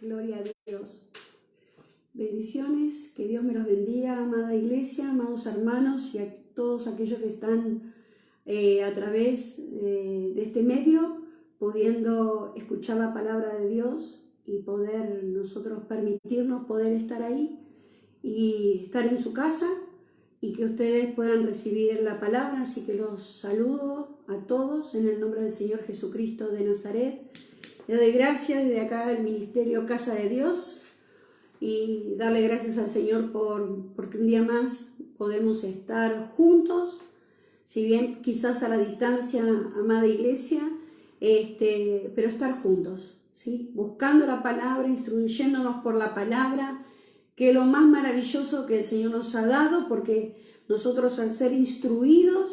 Gloria a Dios. Bendiciones, que Dios me los bendiga, amada iglesia, amados hermanos y a todos aquellos que están a través de este medio, pudiendo escuchar la palabra de Dios y poder nosotros permitirnos poder estar ahí y estar en su casa y que ustedes puedan recibir la palabra. Así que los saludo a todos en el nombre del Señor Jesucristo de Nazaret. Le doy gracias desde acá al Ministerio Casa de Dios y darle gracias al Señor porque un día más podemos estar juntos, si bien quizás a la distancia, amada iglesia, pero estar juntos, ¿sí? Buscando la palabra, instruyéndonos por la palabra, que es lo más maravilloso que el Señor nos ha dado, porque nosotros al ser instruidos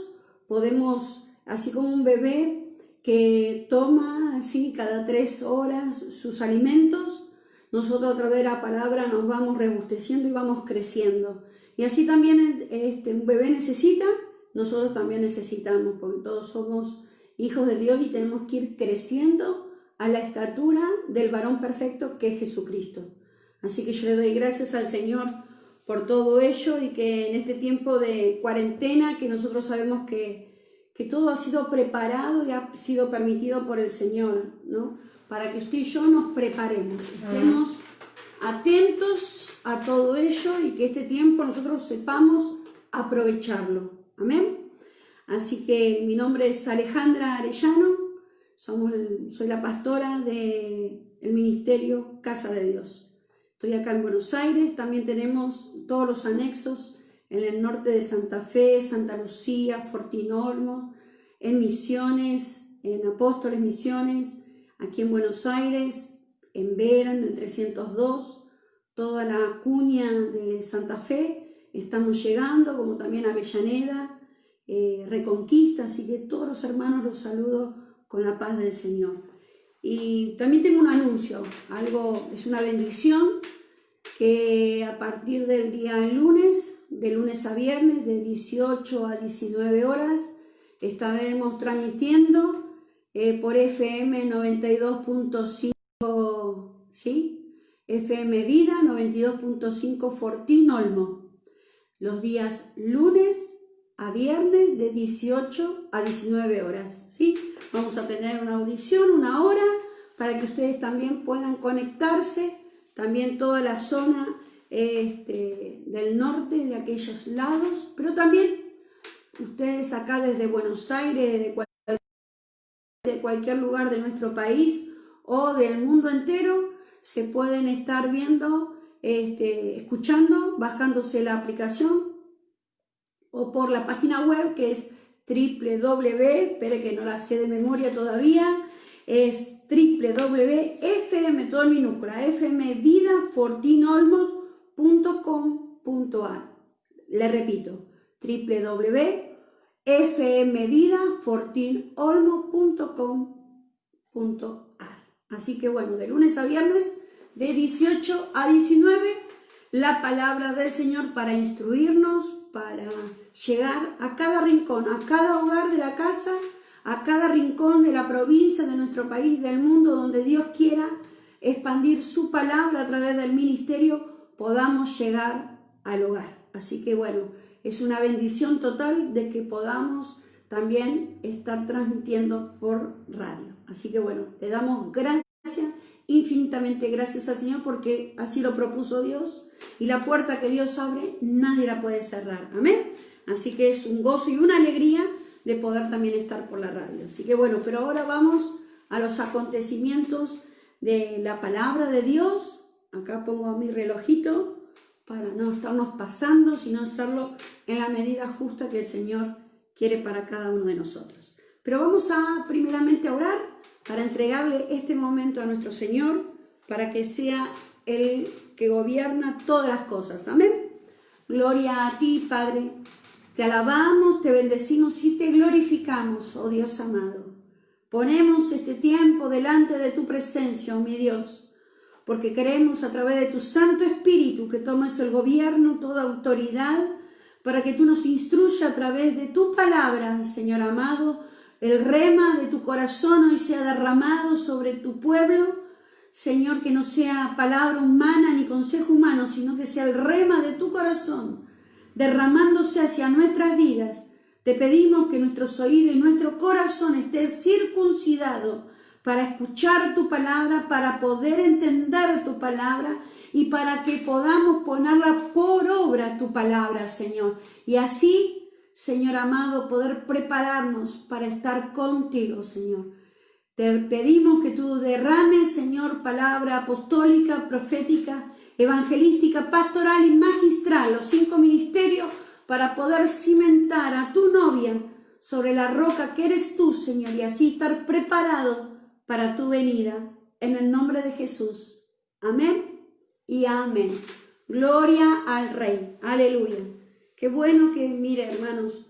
podemos, así como un bebé que toma así cada 3 horas sus alimentos, nosotros a través de la palabra nos vamos robusteciendo y vamos creciendo. Y así también un bebé necesita, nosotros también necesitamos, porque todos somos hijos de Dios y tenemos que ir creciendo a la estatura del varón perfecto que es Jesucristo. Así que yo le doy gracias al Señor por todo ello y que en este tiempo de cuarentena, que nosotros sabemos que todo ha sido preparado y ha sido permitido por el Señor, ¿no? Para que usted y yo nos preparemos, estemos atentos a todo ello y que este tiempo nosotros sepamos aprovecharlo. Amén. Así que mi nombre es Alejandra Arellano, soy la pastora del Ministerio Casa de Dios. Estoy acá en Buenos Aires, también tenemos todos los anexos en el norte de Santa Fe, Santa Lucía, Fortín Olmo, en Misiones, en Apóstoles Misiones, aquí en Buenos Aires, en Vera, en el 302, toda la cuña de Santa Fe, estamos llegando, como también Avellaneda, Reconquista, así que todos los hermanos los saludo con la paz del Señor. Y también tengo un anuncio, es una bendición, que a partir del día lunes, de lunes a viernes, de 18 a 19 horas, estaremos transmitiendo por FM 92.5, ¿sí? FM Vida 92.5 Fortín Olmo, los días lunes a viernes de 18 a 19 horas, ¿sí? Vamos a tener una audición, una hora, para que ustedes también puedan conectarse, también toda la zona del norte, de aquellos lados, pero también ustedes acá desde Buenos Aires, de cualquier lugar de nuestro país o del mundo entero, se pueden estar viendo, escuchando, bajándose la aplicación o por la página web que es espere que no la sé de memoria todavía, es www.fm, todo en minúscula, fmvidafortinolmos.com.ar. Le repito, www.fmvidafortinolmos.com.ar. Así que bueno, de lunes a viernes, de 18 a 19, la palabra del Señor para instruirnos, para llegar a cada rincón, a cada hogar de la casa, a cada rincón de la provincia, de nuestro país, del mundo, donde Dios quiera expandir su palabra a través del ministerio, podamos llegar al hogar. Así que bueno, es una bendición total de que podamos también estar transmitiendo por radio. Así que bueno, le damos gracias, infinitamente gracias al Señor, porque así lo propuso Dios, y la puerta que Dios abre, nadie la puede cerrar. Amén. Así que es un gozo y una alegría de poder también estar por la radio. Así que bueno, pero ahora vamos a los acontecimientos de la palabra de Dios. Acá pongo mi relojito para no estarnos pasando, sino hacerlo en la medida justa que el Señor quiere para cada uno de nosotros. Pero vamos primeramente a orar para entregarle este momento a nuestro Señor, para que sea Él que gobierna todas las cosas. Amén. Gloria a ti, Padre. Te alabamos, te bendecimos y te glorificamos, oh Dios amado. Ponemos este tiempo delante de tu presencia, oh mi Dios, porque queremos a través de tu Santo Espíritu que tomes el gobierno, toda autoridad, para que tú nos instruyas a través de tu palabra, Señor amado. El rema de tu corazón hoy sea derramado sobre tu pueblo, Señor, que no sea palabra humana ni consejo humano, sino que sea el rema de tu corazón, derramándose hacia nuestras vidas. Te pedimos que nuestros oídos y nuestro corazón esté circuncidado para escuchar tu palabra, para poder entender tu palabra y para que podamos ponerla por obra tu palabra, Señor. Y así, Señor amado, poder prepararnos para estar contigo, Señor. Te pedimos que tú derrames, Señor, palabra apostólica, profética, evangelística, pastoral y magistral, los 5 ministerios, para poder cimentar a tu novia sobre la roca que eres tú, Señor, y así estar preparado para tu venida. En el nombre de Jesús. Amén y amén. Gloria al Rey. Aleluya. Qué bueno que, mire, hermanos,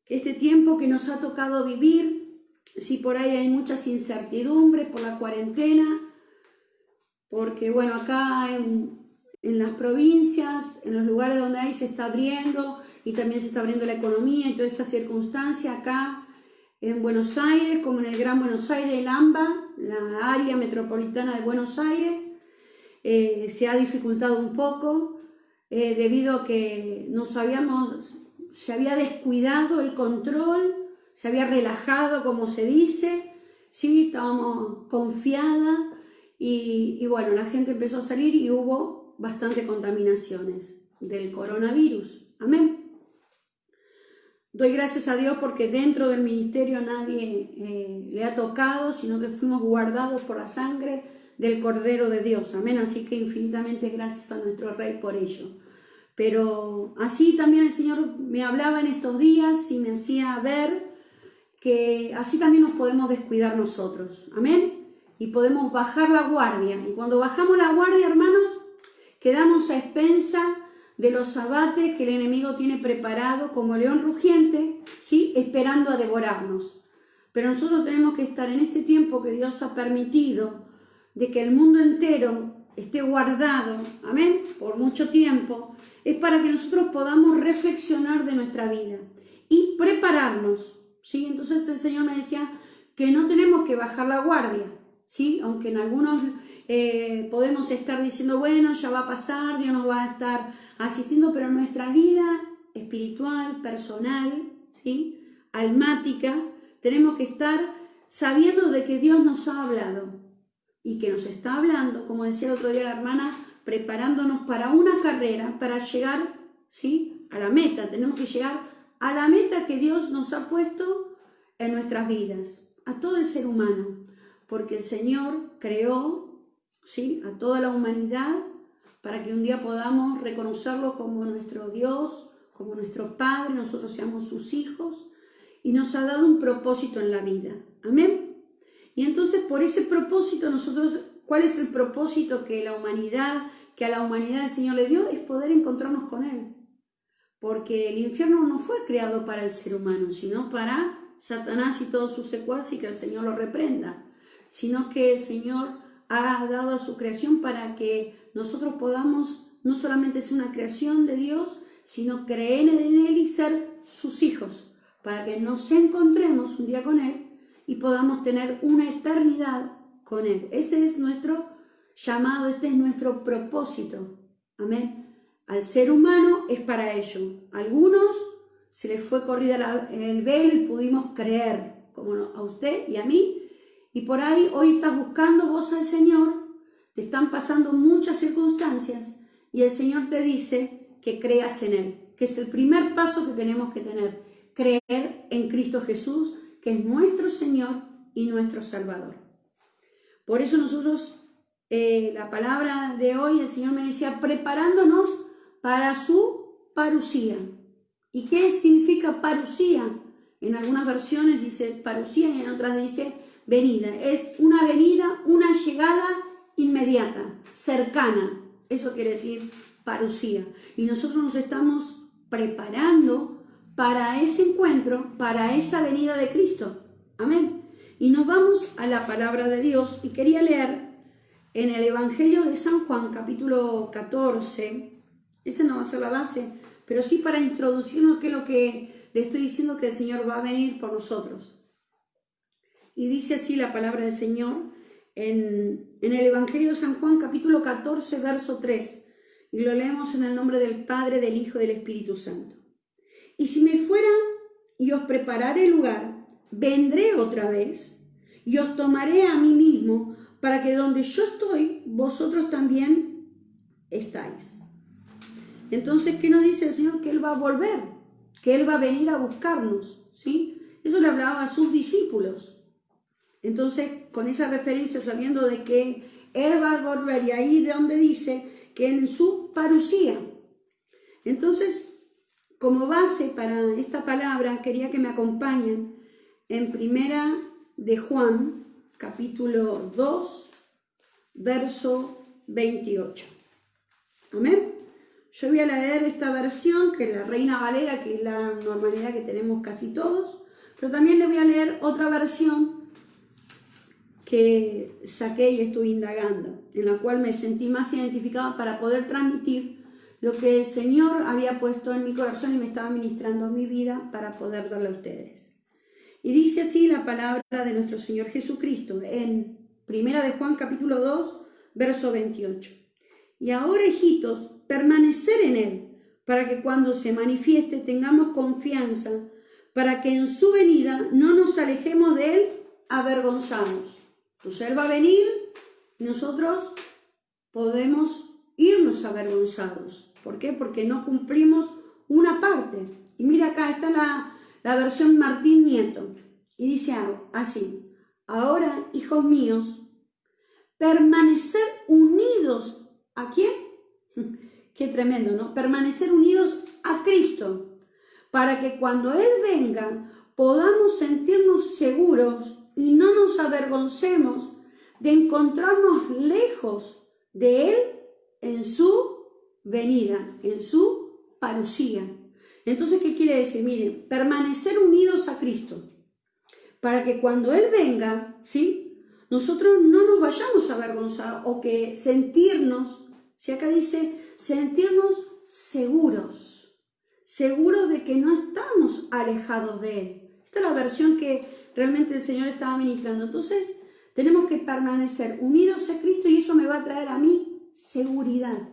que este tiempo que nos ha tocado vivir, si por ahí hay muchas incertidumbres por la cuarentena, porque bueno, acá en las provincias, en los lugares donde hay, se está abriendo y también se está abriendo la economía y toda esta circunstancia. Acá en Buenos Aires, como en el Gran Buenos Aires, el AMBA, la área metropolitana de Buenos Aires, se ha dificultado un poco debido a que se había descuidado el control, se había relajado, como se dice, sí, estábamos confiadas y bueno, la gente empezó a salir y hubo bastante contaminaciones del coronavirus. Amén. Doy gracias a Dios porque dentro del ministerio nadie le ha tocado, sino que fuimos guardados por la sangre del Cordero de Dios. Amén. Así que infinitamente gracias a nuestro Rey por ello. Pero así también el Señor me hablaba en estos días y me hacía ver que así también nos podemos descuidar nosotros. Amén. Y podemos bajar la guardia. Y cuando bajamos la guardia, hermanos, quedamos a expensa de los abates que el enemigo tiene preparado como león rugiente, ¿sí?, esperando a devorarnos. Pero nosotros tenemos que estar en este tiempo que Dios ha permitido de que el mundo entero esté guardado, amén, por mucho tiempo, es para que nosotros podamos reflexionar de nuestra vida y prepararnos, ¿sí? Entonces el Señor me decía que no tenemos que bajar la guardia, ¿sí? Aunque en algunos podemos estar diciendo, bueno, ya va a pasar, Dios nos va a estar asistiendo, pero en nuestra vida espiritual, personal, ¿sí?, almática, tenemos que estar sabiendo de que Dios nos ha hablado y que nos está hablando, como decía el otro día la hermana, preparándonos para una carrera, para llegar, ¿sí?, a la meta. Tenemos que llegar a la meta que Dios nos ha puesto en nuestras vidas, a todo el ser humano, porque el Señor creó, ¿sí?, a toda la humanidad para que un día podamos reconocerlo como nuestro Dios, como nuestro Padre, nosotros seamos sus hijos, y nos ha dado un propósito en la vida. Amén. Y entonces por ese propósito nosotros, ¿cuál es el propósito que a la humanidad el Señor le dio? Es poder encontrarnos con Él. Porque el infierno no fue creado para el ser humano, sino para Satanás y todos sus secuaces, y que el Señor lo reprenda. Sino que el Señor ha dado a su creación para que nosotros podamos no solamente ser una creación de Dios, sino creer en Él y ser sus hijos, para que nos encontremos un día con Él y podamos tener una eternidad con Él. Ese es nuestro llamado, este es nuestro propósito. Amén. Al ser humano es para ello. A algunos se les fue corrida el velo y pudimos creer, como a usted y a mí, y por ahí hoy estás buscando vos al Señor, te están pasando muchas circunstancias y el Señor te dice que creas en Él, que es el primer paso que tenemos que tener, creer en Cristo Jesús, que es nuestro Señor y nuestro Salvador. Por eso nosotros, la palabra de hoy, el Señor me decía, preparándonos para su parusía. ¿Y qué significa parusía? En algunas versiones dice parusía y en otras dice venida. Es una venida, una llegada inmediata, cercana. Eso quiere decir parusía. Y nosotros nos estamos preparando para ese encuentro, para esa venida de Cristo. Amén. Y nos vamos a la palabra de Dios y quería leer en el Evangelio de San Juan, capítulo 14. Ese no va a ser la base, pero sí para introducirnos qué es lo que le estoy diciendo, que el Señor va a venir por nosotros. Y dice así la palabra del Señor en el Evangelio de San Juan, capítulo 14, verso 3, y lo leemos en el nombre del Padre, del Hijo y del Espíritu Santo. Y si me fuera y os prepararé lugar, vendré otra vez y os tomaré a mí mismo, para que donde yo estoy, vosotros también estáis. Entonces, ¿qué nos dice el Señor? Que Él va a volver, que Él va a venir a buscarnos, ¿sí? Eso le hablaba a sus discípulos. Entonces, con esa referencia, sabiendo de que Él va a volver, y ahí de donde dice que en su parusía. Entonces, como base para esta palabra, quería que me acompañen en Primera de Juan, capítulo 2, verso 28. Amén. Yo voy a leer esta versión, que es la Reina Valera, que es la normalidad que tenemos casi todos, pero también le voy a leer otra versión que saqué y estuve indagando, en la cual me sentí más identificada para poder transmitir lo que el Señor había puesto en mi corazón y me estaba ministrando mi vida para poder darle a ustedes. Y dice así la palabra de nuestro Señor Jesucristo en Primera de Juan capítulo 2, verso 28. Y ahora, hijitos, permanecer en Él, para que cuando se manifieste tengamos confianza, para que en su venida no nos alejemos de Él avergonzados. Pues Él va a venir y nosotros podemos irnos avergonzados. ¿Por qué? Porque no cumplimos una parte. Y mira acá, está la versión Martín Nieto. Y dice así: ahora, hijos míos, permanecer unidos. ¿A quién? Qué tremendo, ¿no? Permanecer unidos a Cristo, para que cuando Él venga podamos sentirnos seguros y no nos avergoncemos de encontrarnos lejos de Él en su venida, en su parusía. Entonces, ¿qué quiere decir? Miren, permanecer unidos a Cristo, para que cuando Él venga, ¿sí?, nosotros no nos vayamos a avergonzar o que sentirnos, si acá dice sentirnos seguros, seguros de que no estamos alejados de Él. Esta es la versión que realmente el Señor estaba ministrando. Entonces, tenemos que permanecer unidos a Cristo y eso me va a traer a mí seguridad.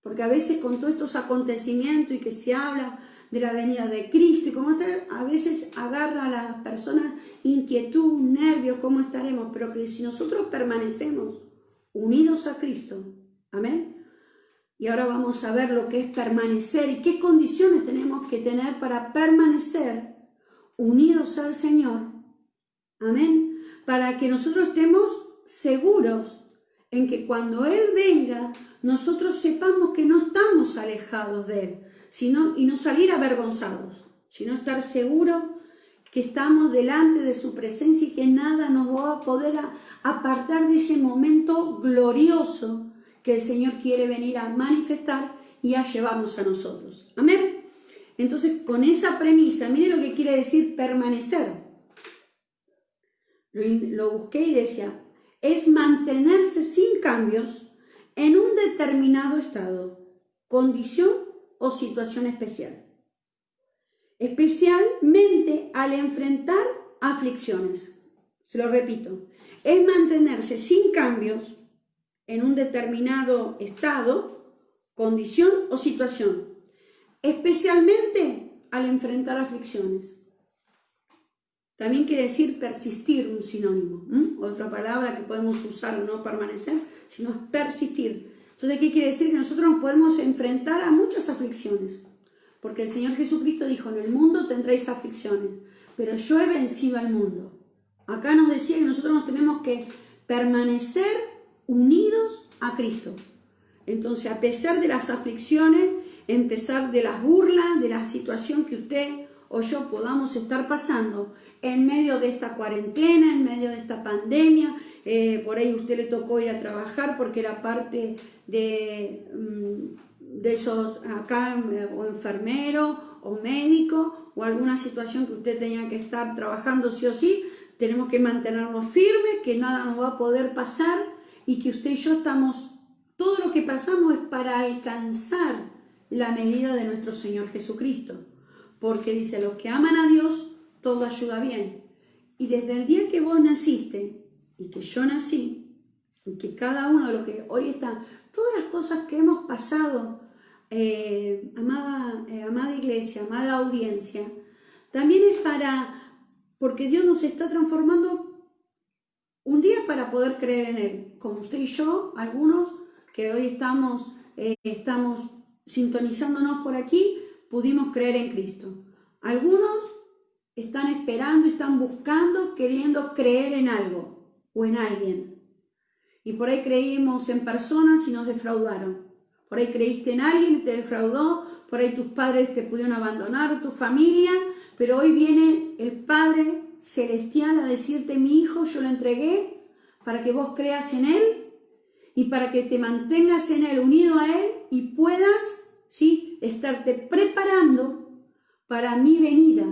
Porque a veces con todos estos acontecimientos y que se habla de la venida de Cristo y cómo estar, a veces agarra a las personas inquietud, nervios, cómo estaremos, pero que si nosotros permanecemos unidos a Cristo, amén. Y ahora vamos a ver lo que es permanecer y qué condiciones tenemos que tener para permanecer unidos al Señor, amén, para que nosotros estemos seguros en que cuando Él venga, nosotros sepamos que no estamos alejados de Él, y no salir avergonzados, sino estar seguros que estamos delante de su presencia y que nada nos va a poder apartar de ese momento glorioso que el Señor quiere venir a manifestar y a llevarnos a nosotros. Amén. Entonces, con esa premisa, mire lo que quiere decir permanecer. Lo busqué y decía, es mantenerse sin cambios en un determinado estado, condición o situación especial. Especialmente al enfrentar aflicciones. Se lo repito, es mantenerse sin cambios en un determinado estado, condición o situación, especialmente al enfrentar aflicciones. También quiere decir persistir, un sinónimo. Otra palabra que podemos usar, no permanecer, sino es persistir. Entonces, ¿qué quiere decir? Que nosotros nos podemos enfrentar a muchas aflicciones. Porque el Señor Jesucristo dijo, en el mundo tendréis aflicciones, pero yo he vencido al mundo. Acá nos decía que nosotros nos tenemos que permanecer unidos a Cristo. Entonces, a pesar de las aflicciones, a pesar de las burlas, de la situación que usted o yo podamos estar pasando en medio de esta cuarentena, en medio de esta pandemia, por ahí usted le tocó ir a trabajar porque era parte de esos acá, o enfermero o médico, o alguna situación que usted tenía que estar trabajando sí o sí, tenemos que mantenernos firmes, que nada nos va a poder pasar y que usted y yo estamos, todo lo que pasamos es para alcanzar la medida de nuestro Señor Jesucristo. Porque dice, los que aman a Dios, todo ayuda bien. Y desde el día que vos naciste, y que yo nací, y que cada uno de los que hoy están, todas las cosas que hemos pasado, amada iglesia, amada audiencia, también es porque Dios nos está transformando un día para poder creer en Él, como usted y yo, algunos que hoy estamos sintonizándonos por aquí, pudimos creer en Cristo. Algunos están esperando, están buscando, queriendo creer en algo o en alguien. Y por ahí creímos en personas y nos defraudaron. Por ahí creíste en alguien y te defraudó. Por ahí tus padres te pudieron abandonar, tu familia. Pero hoy viene el Padre Celestial a decirte: mi hijo, yo lo entregué para que vos creas en Él y para que te mantengas en Él, unido a Él, y puedas, ¿sí?, estarte preparando para mi venida,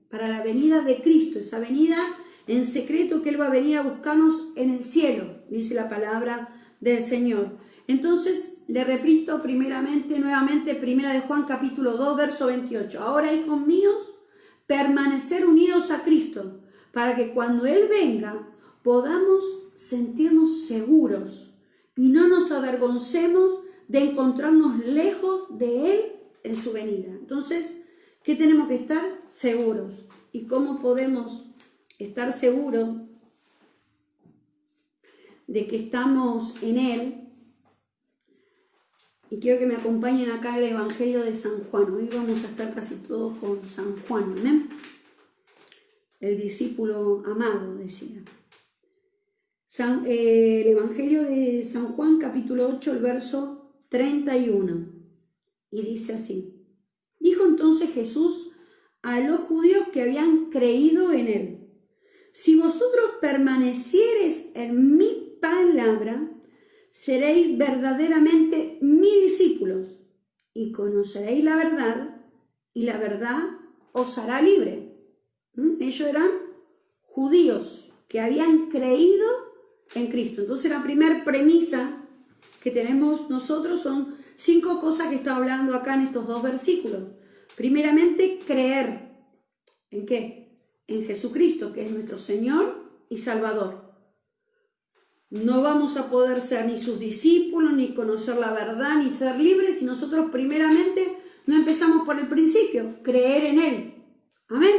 para la venida de Cristo, esa venida en secreto que Él va a venir a buscarnos en el cielo, dice la palabra del Señor. Entonces, le repito nuevamente, primera de Juan capítulo 2, verso 28. Ahora, hijos míos, permanecer unidos a Cristo, para que cuando Él venga podamos sentirnos seguros y no nos avergoncemos de encontrarnos lejos de Él en su venida. Entonces, ¿qué tenemos que estar? Seguros. ¿Y cómo podemos estar seguros de que estamos en Él? Y quiero que me acompañen acá al Evangelio de San Juan. Hoy vamos a estar casi todos con San Juan, ¿amén? El discípulo amado, decía. El Evangelio de San Juan, capítulo 8, el verso 31. Y dice así: dijo entonces Jesús a los judíos que habían creído en Él: si vosotros permaneciereis en mi palabra, seréis verdaderamente mis discípulos y conoceréis la verdad, y la verdad os hará libre. Ellos eran judíos que habían creído en Cristo. Entonces la primera premisa que tenemos nosotros son 5 cosas que está hablando acá en estos 2 versículos. Primeramente, creer. ¿En qué? En Jesucristo, que es nuestro Señor y Salvador. No vamos a poder ser ni sus discípulos, ni conocer la verdad, ni ser libres si nosotros primeramente no empezamos por el principio, creer en Él. Amén.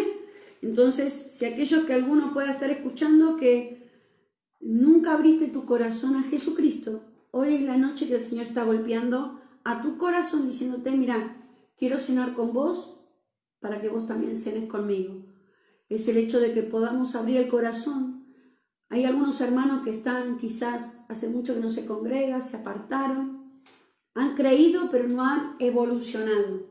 Entonces, si aquellos que alguno pueda estar escuchando que nunca abriste tu corazón a Jesucristo, hoy es la noche que el Señor está golpeando a tu corazón diciéndote: mira, quiero cenar con vos para que vos también cenes conmigo. Es el hecho de que podamos abrir el corazón. Hay algunos hermanos que están quizás hace mucho que no se congregan, se apartaron, han creído pero no han evolucionado.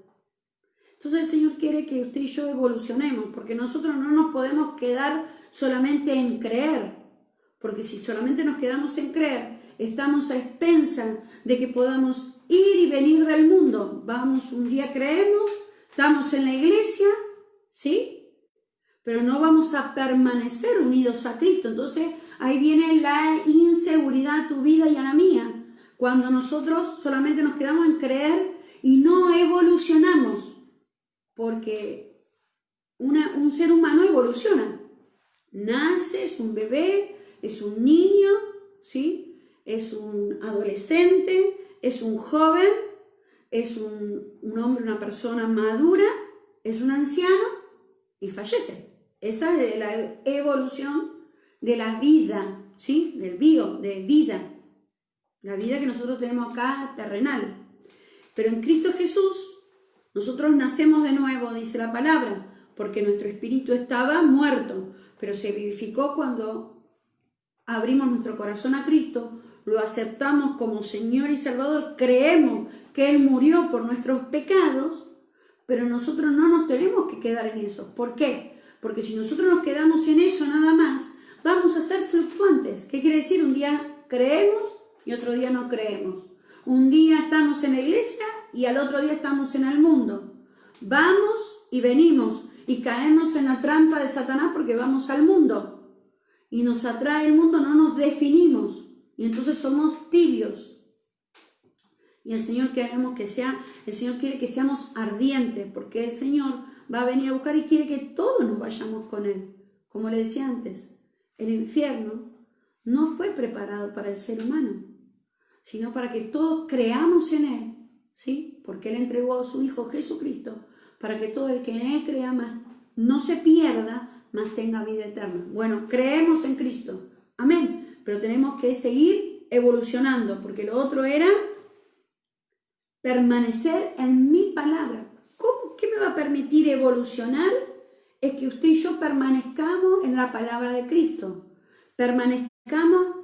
Entonces el Señor quiere que usted y yo evolucionemos, porque nosotros no nos podemos quedar solamente en creer, porque si solamente nos quedamos en creer, estamos a expensas de que podamos ir y venir del mundo. Vamos, un día creemos, estamos en la iglesia, ¿sí?, pero no vamos a permanecer unidos a Cristo. Entonces ahí viene la inseguridad a tu vida y a la mía, cuando nosotros solamente nos quedamos en creer y no evolucionamos, porque un ser humano evoluciona, nace, es un bebé, es un niño, ¿sí?, es un adolescente, es un joven, es un hombre, una persona madura, es un anciano y fallece. Esa es la evolución de la vida, ¿sí?, de vida, la vida que nosotros tenemos acá terrenal. Pero en Cristo Jesús nosotros nacemos de nuevo, dice la palabra, porque nuestro espíritu estaba muerto, pero se vivificó cuando abrimos nuestro corazón a Cristo, lo aceptamos como Señor y Salvador, creemos que Él murió por nuestros pecados, pero nosotros no nos tenemos que quedar en eso. ¿Por qué? Porque si nosotros nos quedamos en eso nada más, vamos a ser fluctuantes. ¿Qué quiere decir? Un día creemos y otro día no creemos. Un día estamos en la iglesia y al otro día estamos en el mundo. Vamos y venimos y caemos en la trampa de Satanás porque vamos al mundo. Y nos atrae el mundo, no nos definimos. Y entonces somos tibios. Y el Señor quiere que seamos ardientes, porque el Señor va a venir a buscar y quiere que todos nos vayamos con Él. Como le decía antes, el infierno no fue preparado para el ser humano, sino para que todos creamos en Él, ¿sí? Porque Él entregó a su Hijo Jesucristo para que todo el que en Él crea más no se pierda, mas tenga vida eterna. Bueno, creemos en Cristo, amén, pero tenemos que seguir evolucionando, porque lo otro era permanecer en mi palabra. ¿Cómo? ¿Qué me va a permitir evolucionar? Es que usted y yo permanezcamos en la palabra de Cristo, permanezcamos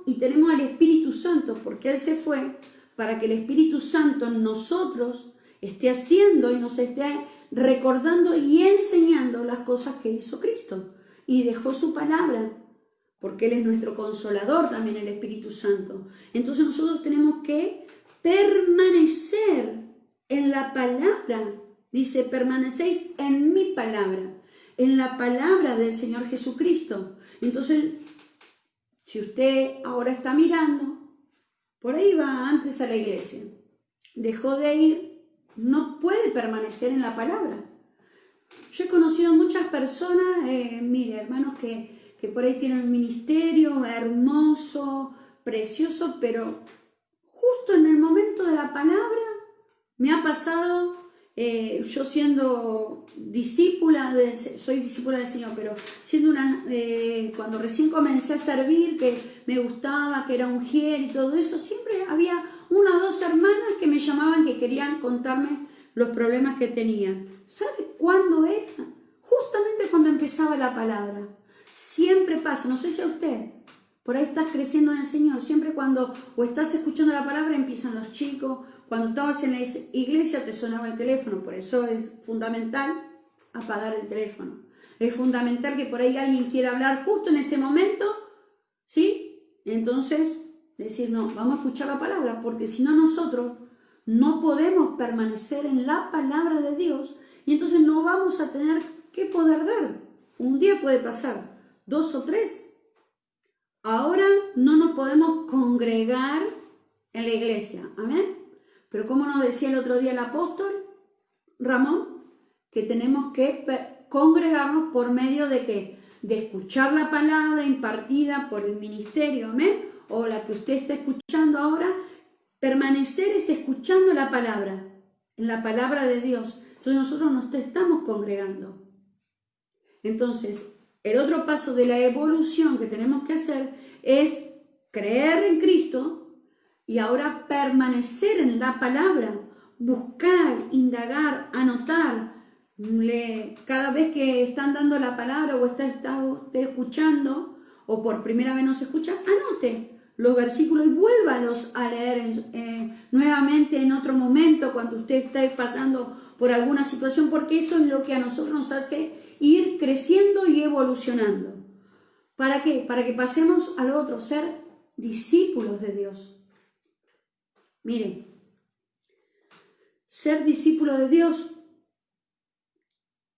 y tenemos al Espíritu Santo, porque Él se fue para que el Espíritu Santo en nosotros esté haciendo y nos esté recordando y enseñando las cosas que hizo Cristo y dejó su palabra, porque Él es nuestro consolador también, el Espíritu Santo. Entonces nosotros tenemos que permanecer en la palabra. Dice, permanecéis en mi palabra, en la palabra del Señor Jesucristo. Entonces, si usted ahora está mirando, por ahí va antes a la iglesia, dejó de ir, no puede permanecer en la palabra. Yo he conocido muchas personas, mire, hermanos, que por ahí tienen un ministerio hermoso, precioso, pero justo en el momento de la palabra me ha pasado, yo siendo discípula, soy discípula del Señor, pero siendo cuando recién comencé a servir, que me gustaba, que era mujer y todo eso, siempre había una o dos hermanas que me llamaban, que querían contarme los problemas que tenían. ¿Sabe cuándo era? Justamente cuando empezaba la palabra. Siempre pasa, no sé si a usted, por ahí estás creciendo en el Señor, siempre cuando o estás escuchando la palabra empiezan los chicos, cuando estabas en la iglesia te sonaba el teléfono, por eso es fundamental apagar el teléfono. Es fundamental que por ahí alguien quiera hablar justo en ese momento, ¿sí? Entonces, decir, no, vamos a escuchar la palabra, porque si no nosotros no podemos permanecer en la palabra de Dios y entonces no vamos a tener que poder dar. Un día puede pasar, 2 o 3. Ahora no nos podemos congregar en la iglesia, amén. Pero como nos decía el otro día el apóstol Ramón, que tenemos que congregarnos por medio de ¿qué? De escuchar la palabra impartida por el ministerio, amén, o la que usted está escuchando ahora. Permanecer es escuchando la palabra, en la palabra de Dios. Entonces nosotros nos estamos congregando. Entonces, el otro paso de la evolución que tenemos que hacer es creer en Cristo y ahora permanecer en la palabra, buscar, indagar, anotar. Cada vez que están dando la palabra o está usted escuchando o por primera vez no se escucha, anote los versículos y vuélvalos a leer nuevamente en otro momento cuando usted esté pasando por alguna situación, porque eso es lo que a nosotros nos hace ir creciendo y evolucionando. ¿Para qué? Para que pasemos al otro, ser discípulos de Dios. Miren, ser discípulo de Dios,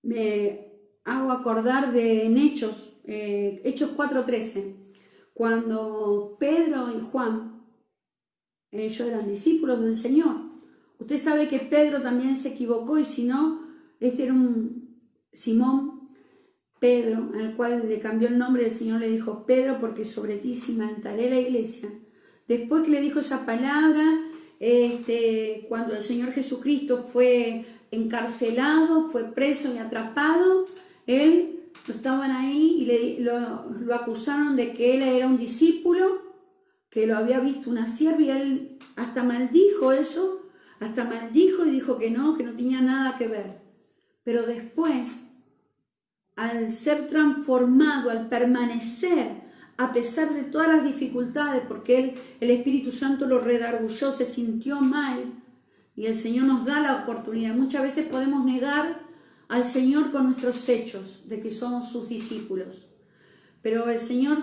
me hago acordar en Hechos 4:13, cuando Pedro y Juan, ellos eran discípulos del Señor. Usted sabe que Pedro también se equivocó y si no, este era un Simón Pedro, al cual le cambió el nombre, del Señor le dijo Pedro, porque sobre ti cimentaré la iglesia. Después que le dijo esa palabra, cuando el Señor Jesucristo fue encarcelado, fue preso y atrapado, él estaban ahí y lo acusaron de que él era un discípulo, que lo había visto una sierva, y él hasta maldijo eso, hasta maldijo y dijo que no tenía nada que ver. Pero después, al ser transformado, al permanecer, a pesar de todas las dificultades, porque el Espíritu Santo lo redargulló, se sintió mal, y el Señor nos da la oportunidad. Muchas veces podemos negar al Señor con nuestros hechos, de que somos sus discípulos. Pero el Señor,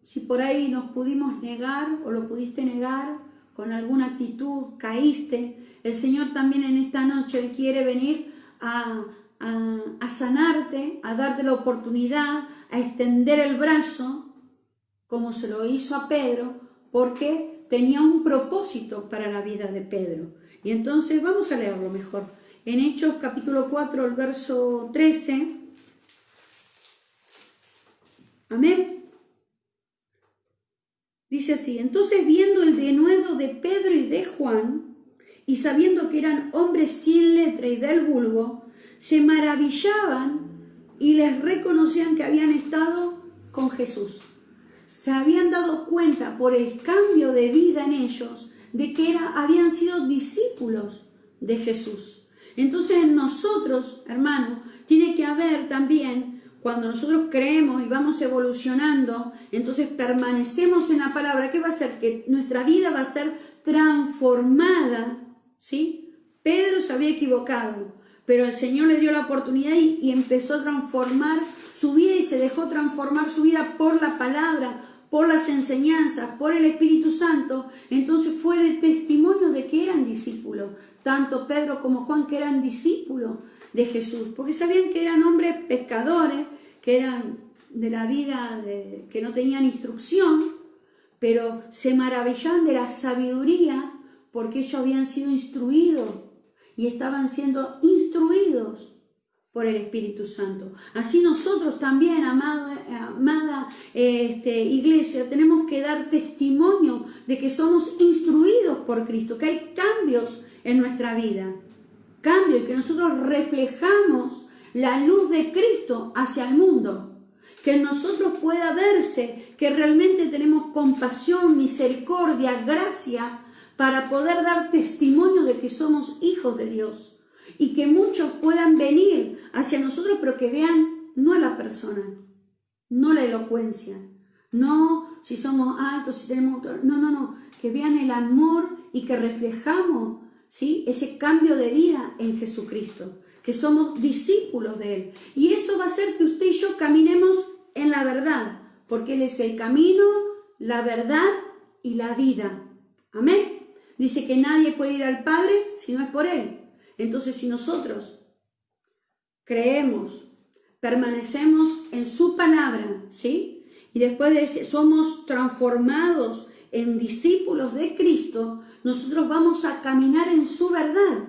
si por ahí nos pudimos negar, o lo pudiste negar, con alguna actitud, caíste, el Señor también en esta noche, Él quiere venir a sanarte, a darte la oportunidad, a extender el brazo, como se lo hizo a Pedro, porque tenía un propósito para la vida de Pedro. Y entonces vamos a leerlo mejor. En Hechos capítulo 4, el verso 13. Amén. Dice así: entonces viendo el denuedo de Pedro y de Juan, y sabiendo que eran hombres sin letra y del vulgo, se maravillaban y les reconocían que habían estado con Jesús. Se habían dado cuenta por el cambio de vida en ellos de que habían sido discípulos de Jesús. Entonces en nosotros, hermanos, tiene que haber también, cuando nosotros creemos y vamos evolucionando, entonces permanecemos en la palabra, ¿qué va a hacer? Que nuestra vida va a ser transformada, ¿sí? Pedro se había equivocado, pero el Señor le dio la oportunidad y empezó a transformar su vida y se dejó transformar su vida por la palabra, por las enseñanzas, por el Espíritu Santo. Entonces fue de testimonio de que eran discípulos, tanto Pedro como Juan, que eran discípulos de Jesús, porque sabían que eran hombres pescadores, que eran de la vida, que no tenían instrucción, pero se maravillaban de la sabiduría porque ellos habían sido instruidos y estaban siendo instruidos por el Espíritu Santo. Así nosotros también, amada iglesia, tenemos que dar testimonio de que somos instruidos por Cristo, que hay cambios en nuestra vida, cambios, y que nosotros reflejamos la luz de Cristo hacia el mundo, que en nosotros pueda verse que realmente tenemos compasión, misericordia, gracia, para poder dar testimonio de que somos hijos de Dios. Y que muchos puedan venir hacia nosotros, pero que vean no a la persona, no la elocuencia, no si somos altos, si tenemos... No, que vean el amor y que reflejamos, ¿sí?, ese cambio de vida en Jesucristo, que somos discípulos de Él. Y eso va a hacer que usted y yo caminemos en la verdad, porque Él es el camino, la verdad y la vida. Amén. Dice que nadie puede ir al Padre si no es por Él. Entonces, si nosotros creemos, permanecemos en su palabra, ¿sí?, y después de eso somos transformados en discípulos de Cristo, nosotros vamos a caminar en su verdad,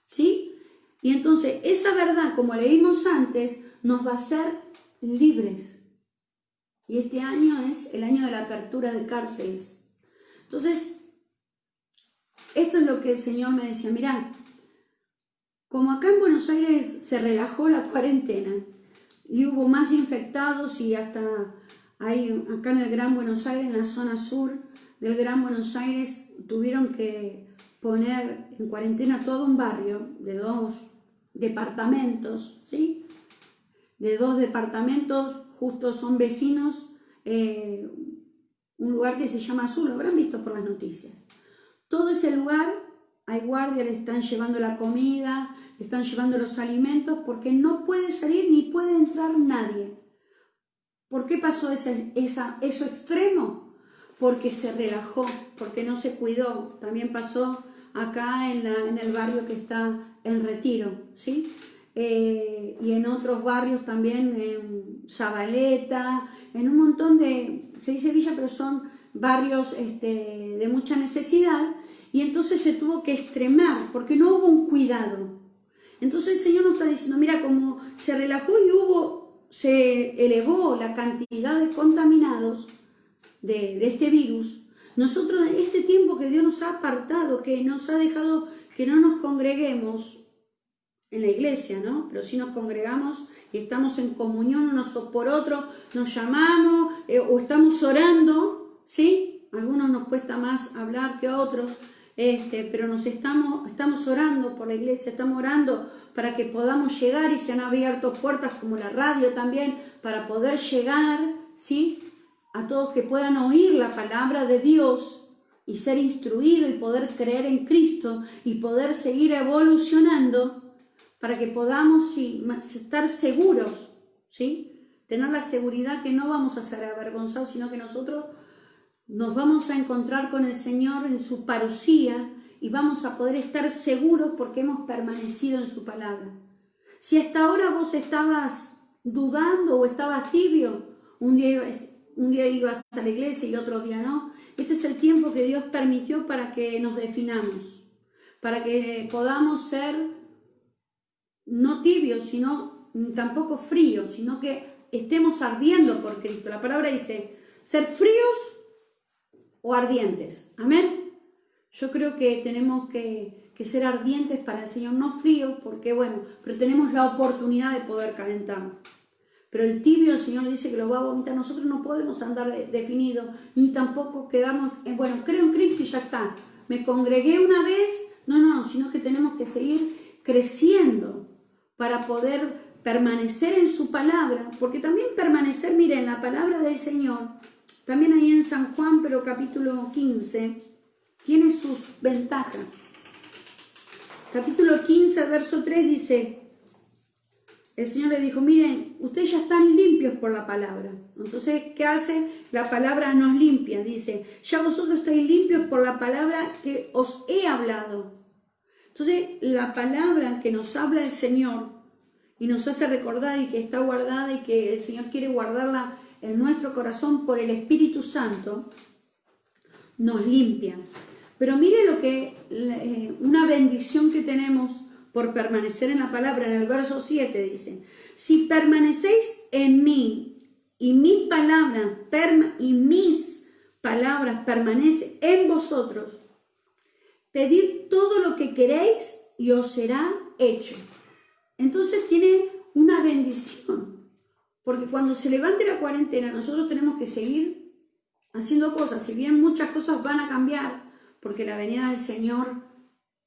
¿sí? Y entonces esa verdad, como leímos antes, nos va a hacer libres. Y este año es el año de la apertura de cárceles. Entonces, esto es lo que el Señor me decía: mirá, como acá en Buenos Aires se relajó la cuarentena y hubo más infectados, y hasta hay acá en el Gran Buenos Aires, en la zona sur del Gran Buenos Aires, tuvieron que poner en cuarentena todo un barrio de 2 departamentos, ¿sí? De 2 departamentos, justo son vecinos, un lugar que se llama Azul, lo habrán visto por las noticias. Todo ese lugar, hay guardias, le están llevando la comida, le están llevando los alimentos, porque no puede salir ni puede entrar nadie. ¿Por qué pasó eso extremo? Porque se relajó, porque no se cuidó. También pasó acá en el barrio que está en Retiro, ¿sí? Y en otros barrios también, en Zabaleta, en un montón de, se dice villa, pero son barrios de mucha necesidad, y entonces se tuvo que extremar, porque no hubo un cuidado. Entonces el Señor nos está diciendo: mira, como se relajó y se elevó la cantidad de contaminados de este virus, nosotros en este tiempo que Dios nos ha apartado, que nos ha dejado que no nos congreguemos en la iglesia, ¿no? Pero sí nos congregamos y estamos en comunión unos por otros, nos llamamos o estamos orando, ¿sí? A algunos nos cuesta más hablar que a otros, pero estamos orando por la iglesia, estamos orando para que podamos llegar, y se han abierto puertas como la radio también, para poder llegar, ¿sí?, a todos que puedan oír la palabra de Dios y ser instruidos y poder creer en Cristo y poder seguir evolucionando, para que podamos estar seguros, ¿sí?, tener la seguridad que no vamos a ser avergonzados, sino que nosotros nos vamos a encontrar con el Señor en su parucía y vamos a poder estar seguros porque hemos permanecido en su palabra. Si hasta ahora vos estabas dudando o estabas tibio, un día ibas a la iglesia y otro día no, este es el tiempo que Dios permitió para que nos definamos, para que podamos ser no tibios, sino tampoco fríos, sino que estemos ardiendo por Cristo. La palabra dice: ser fríos o ardientes. Amén. Yo creo que tenemos que ser ardientes para el Señor, no fríos, porque bueno, pero tenemos la oportunidad de poder calentar. Pero el tibio, el Señor dice que lo va a vomitar. Nosotros no podemos andar definidos, ni tampoco quedarnos, bueno, creo en Cristo y ya está. Me congregué una vez, no, sino que tenemos que seguir creciendo para poder permanecer en su palabra, porque también permanecer, miren, la palabra del Señor, también ahí en San Juan, pero capítulo 15, tiene sus ventajas. Capítulo 15, verso 3 dice, el Señor le dijo, miren, ustedes ya están limpios por la palabra. Entonces, ¿qué hace? La palabra nos limpia, dice, ya vosotros estáis limpios por la palabra que os he hablado. Entonces, la palabra que nos habla el Señor y nos hace recordar y que está guardada y que el Señor quiere guardarla en nuestro corazón por el Espíritu Santo, nos limpia. Pero mire lo que, una bendición que tenemos por permanecer en la palabra. En el verso 7 dice, si permanecéis en mí y mis palabras permanecen en vosotros, pedid todo lo que queréis y os será hecho. Entonces tiene una bendición, porque cuando se levante la cuarentena nosotros tenemos que seguir haciendo cosas. Si bien muchas cosas van a cambiar, porque la venida del Señor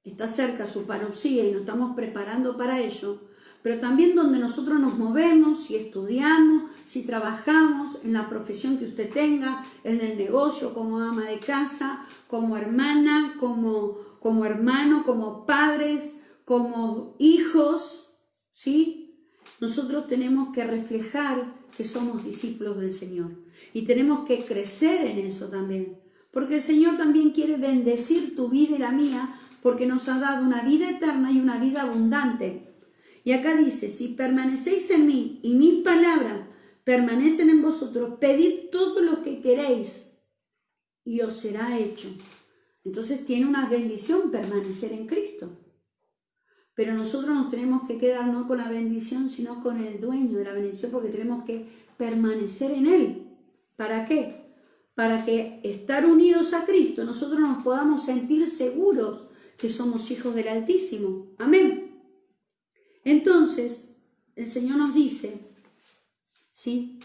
está cerca, su parucía, y nos estamos preparando para ello, pero también donde nosotros nos movemos, si estudiamos, si trabajamos, en la profesión que usted tenga, en el negocio, como ama de casa, como hermana, como hermano, como padres, como hijos, ¿sí? Nosotros tenemos que reflejar que somos discípulos del Señor y tenemos que crecer en eso también, porque el Señor también quiere bendecir tu vida y la mía, porque nos ha dado una vida eterna y una vida abundante. Y acá dice, si permanecéis en mí y mis palabras permanecen en vosotros, pedid todo lo que queréis y os será hecho. Entonces tiene una bendición permanecer en Cristo. Pero nosotros nos tenemos que quedar no con la bendición, sino con el dueño de la bendición, porque tenemos que permanecer en Él. ¿Para qué? Para que estar unidos a Cristo nosotros nos podamos sentir seguros que somos hijos del Altísimo. Amén. Entonces, el Señor nos dice, ¿sí?,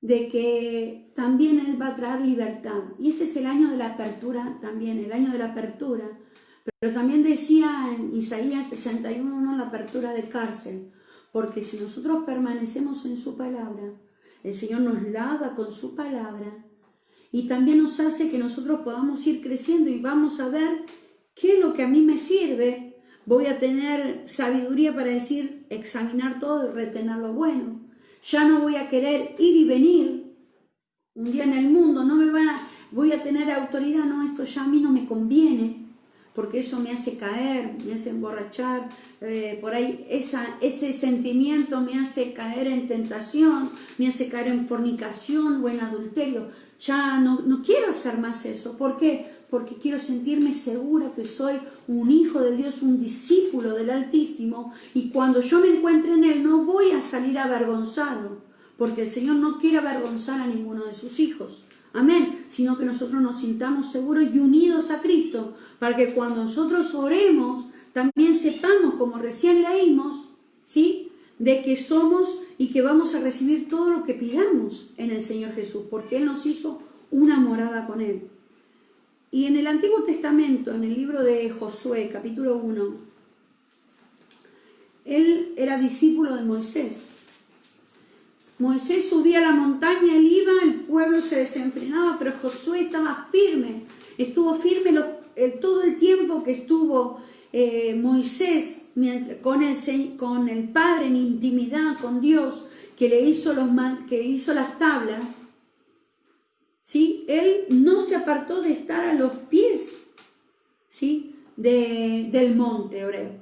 de que también Él va a traer libertad. Y este es el año de la apertura también, el año de la apertura. Pero también decía en Isaías 61, ¿no?, la apertura de cárcel. Porque si nosotros permanecemos en su palabra, el Señor nos lava con su palabra y también nos hace que nosotros podamos ir creciendo y vamos a ver qué es lo que a mí me sirve. Voy a tener sabiduría para decir, examinar todo y retener lo bueno. Ya no voy a querer ir y venir un día en el mundo, voy a tener autoridad, no, esto ya a mí no me conviene, porque eso me hace caer, me hace emborrachar, por ahí ese sentimiento me hace caer en tentación, me hace caer en fornicación o en adulterio. Ya no quiero hacer más eso. ¿Por qué? Porque quiero sentirme segura que soy un hijo de Dios, un discípulo del Altísimo, y cuando yo me encuentre en Él no voy a salir avergonzado, porque el Señor no quiere avergonzar a ninguno de sus hijos. Amén, sino que nosotros nos sintamos seguros y unidos a Cristo, para que cuando nosotros oremos, también sepamos, como recién leímos, ¿sí?, de que somos y que vamos a recibir todo lo que pidamos en el Señor Jesús, porque Él nos hizo una morada con Él. Y en el Antiguo Testamento, en el libro de Josué, capítulo 1, él era discípulo de Moisés. Moisés subía a la montaña, él iba, el pueblo se desenfrenaba, pero Josué estaba firme, estuvo firme todo el tiempo que estuvo Moisés con el Padre en intimidad con Dios, que le hizo las tablas. ¿Sí? Él no se apartó de estar a los pies, ¿sí?, del monte Horeb.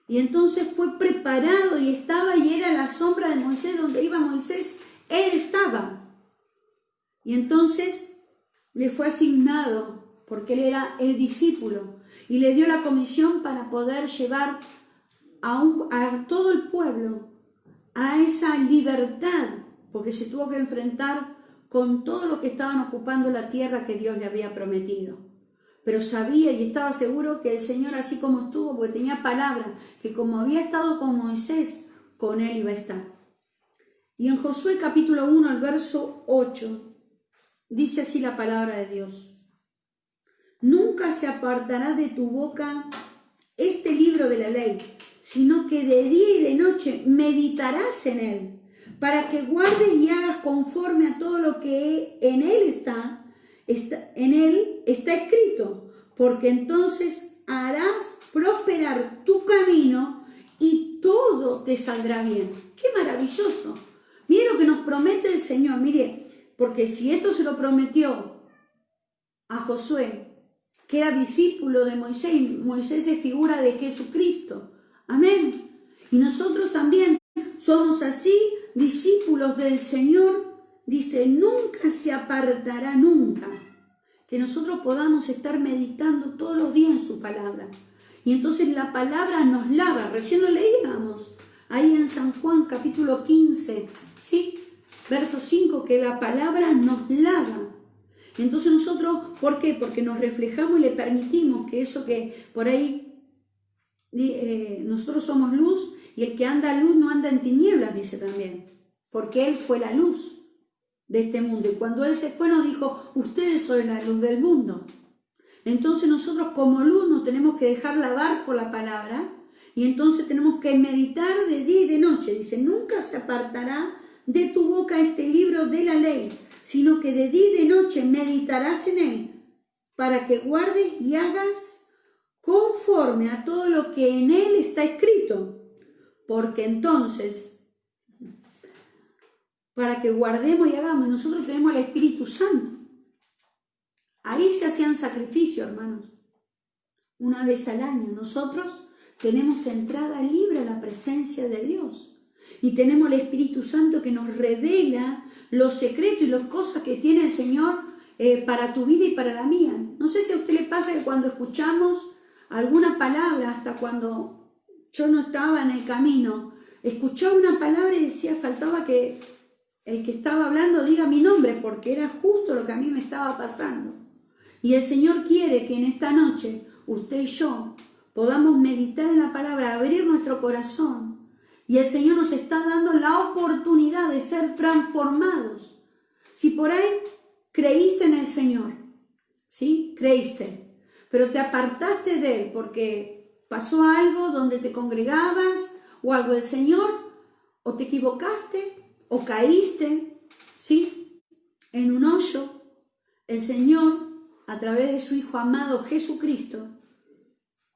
Y entonces fue preparado y estaba, y era la sombra de Moisés, donde iba Moisés, él estaba. Y entonces le fue asignado, porque él era el discípulo, y le dio la comisión para poder llevar a todo el pueblo a esa libertad, porque se tuvo que enfrentar con todo lo que estaban ocupando la tierra que Dios le había prometido. Pero sabía y estaba seguro que el Señor, así como estuvo, porque tenía palabra, que como había estado con Moisés, con él iba a estar. Y en Josué capítulo 1, el verso 8, dice así la palabra de Dios: nunca se apartará de tu boca este libro de la ley, sino que de día y de noche meditarás en él, para que guardes y hagas conforme a todo lo que en él está escrito, porque entonces harás prosperar tu camino y todo te saldrá bien. ¡Qué maravilloso! Mire lo que nos promete el Señor, mire, porque si esto se lo prometió a Josué, que era discípulo de Moisés, y Moisés es figura de Jesucristo. Amén. Y nosotros también somos así, discípulos del Señor. Dice, nunca se apartará, nunca. Que nosotros podamos estar meditando todos los días en su palabra. Y entonces la palabra nos lava. Recién lo leíamos ahí en San Juan capítulo 15, ¿sí? Verso 5, que la palabra nos lava. Entonces nosotros, ¿por qué? Porque nos reflejamos y le permitimos que eso que por ahí, nosotros somos luz, y el que anda a luz no anda en tinieblas, dice también, porque Él fue la luz de este mundo. Y cuando Él se fue nos dijo, ustedes son la luz del mundo. Entonces nosotros como luz nos tenemos que dejar lavar por la palabra, y entonces tenemos que meditar de día y de noche. Dice, nunca se apartará de tu boca este libro de la ley, sino que de día y de noche meditarás en él, para que guardes y hagas conforme a todo lo que en él está escrito. Porque entonces, para que guardemos y hagamos, y nosotros tenemos el Espíritu Santo. Ahí se hacían sacrificios, hermanos, una vez al año. Nosotros tenemos entrada libre a la presencia de Dios. Y tenemos el Espíritu Santo que nos revela los secretos y las cosas que tiene el Señor para tu vida y para la mía. No sé si a usted le pasa que cuando escuchamos alguna palabra, hasta cuando yo no estaba en el camino, escuchaba una palabra y decía, faltaba que el que estaba hablando diga mi nombre, porque era justo lo que a mí me estaba pasando. Y el Señor quiere que en esta noche, usted y yo, podamos meditar en la palabra, abrir nuestro corazón. Y el Señor nos está dando la oportunidad de ser transformados. Si por ahí creíste en el Señor, ¿sí? Creíste, pero te apartaste de Él porque pasó algo donde te congregabas o algo del Señor, o te equivocaste, o caíste, ¿sí? En un hoyo. El Señor, a través de su Hijo amado Jesucristo,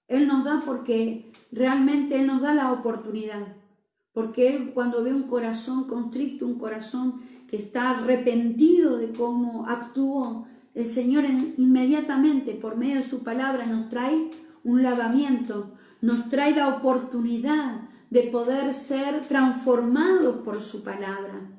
Él nos da, porque realmente Él nos da la oportunidad. Porque Él, cuando ve un corazón contrito, un corazón que está arrepentido de cómo actuó, el Señor inmediatamente por medio de su palabra nos trae un lavamiento, nos trae la oportunidad de poder ser transformados por su palabra.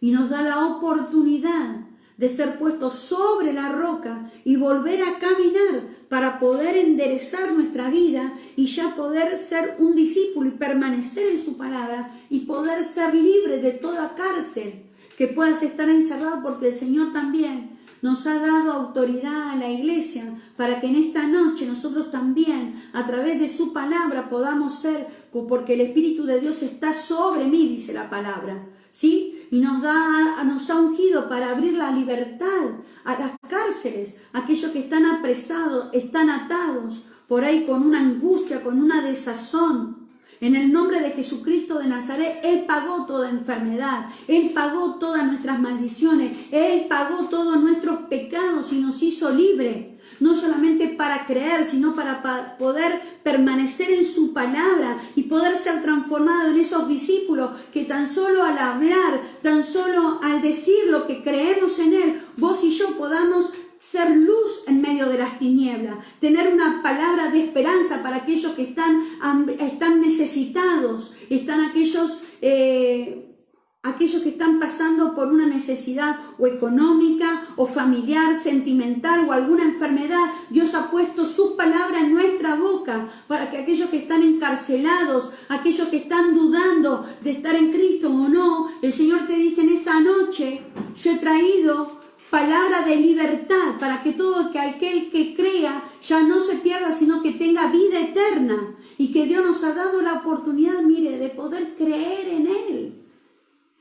Y nos da la oportunidad de ser puestos sobre la roca y volver a caminar para poder enderezar nuestra vida y ya poder ser un discípulo y permanecer en su palabra y poder ser libre de toda cárcel que puedas estar encerrado, porque el Señor también nos ha dado autoridad a la iglesia para que en esta noche nosotros también a través de su palabra podamos ser, porque el Espíritu de Dios está sobre mí, dice la palabra, ¿sí? Y nos ha ungido para abrir la libertad a las cárceles, aquellos que están apresados, están atados por ahí con una angustia, con una desazón. En el nombre de Jesucristo de Nazaret, Él pagó toda enfermedad, Él pagó todas nuestras maldiciones, Él pagó todos nuestros pecados y nos hizo libre. No solamente para creer, sino para poder permanecer en su palabra y poder ser transformado en esos discípulos que tan solo al hablar, tan solo al decir lo que creemos en Él, vos y yo podamos ser luz en medio de las tinieblas, tener una palabra de esperanza para aquellos que están necesitados, están aquellos que están pasando por una necesidad o económica o familiar, sentimental o alguna enfermedad. Dios ha puesto su palabra en nuestra boca baja, para que aquellos que están encarcelados, aquellos que están dudando de estar en Cristo o no, el Señor te dice en esta noche, yo he traído palabra de libertad para que todo aquel que crea ya no se pierda, sino que tenga vida eterna. Y que Dios nos ha dado la oportunidad, mire, de poder creer en Él